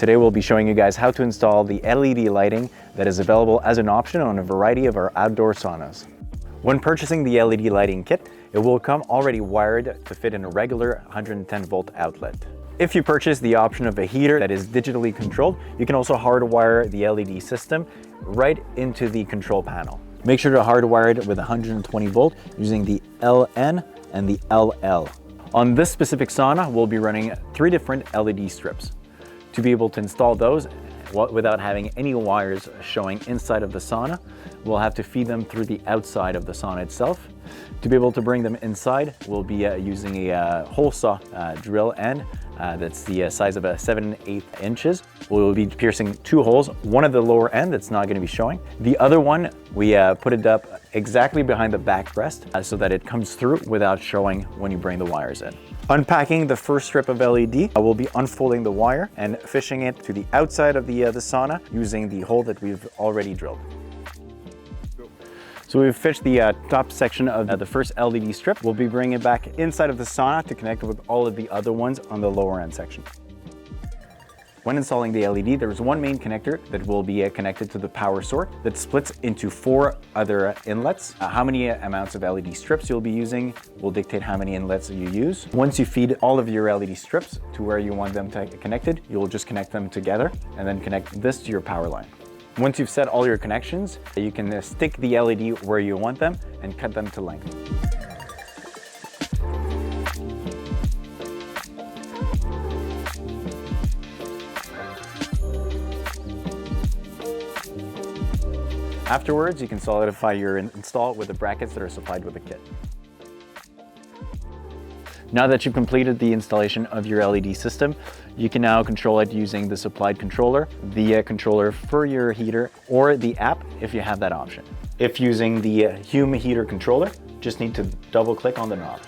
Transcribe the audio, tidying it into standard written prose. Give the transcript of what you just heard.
Today we'll be showing you guys how to install the LED lighting that is available as an option on a variety of our outdoor saunas. When purchasing the LED lighting kit, it will come already wired to fit in a regular 110 volt outlet. If you purchase the option of a heater that is digitally controlled, you can also hardwire the LED system right into the control panel. Make sure to hardwire it with 120 volt using the LN and the LL. On this specific sauna, we'll be running 3 different LED strips. To be able to install those without having any wires showing inside of the sauna, we'll have to feed them through the outside of the sauna itself. To be able to bring them inside, we'll be using a hole saw drill end that's the size of 7/8 inches. We'll be piercing 2 holes, one at the lower end that's not going to be showing. The other one, we put it up exactly behind the backrest so that it comes through without showing when you bring the wires in. Unpacking the first strip of LED, we'll be unfolding the wire and fishing it to the outside of the sauna using the hole that we've already drilled. So we've fished the top section of the first LED strip. We'll be bringing it back inside of the sauna to connect with all of the other ones on the lower end section. When installing the LED, there's one main connector that will be connected to the power source that splits into 4 other inlets. How many amounts of LED strips you'll be using will dictate how many inlets you use. Once you feed all of your LED strips to where you want them to connected, you'll just connect them together and then connect this to your power line. Once you've set all your connections, you can stick the LED where you want them and cut them to length. Afterwards, you can solidify your install with the brackets that are supplied with the kit. Now that you've completed the installation of your LED system, you can now control it using the supplied controller, the controller for your heater, or the app if you have that option. If using the Hume heater controller, just need to double click on the knob.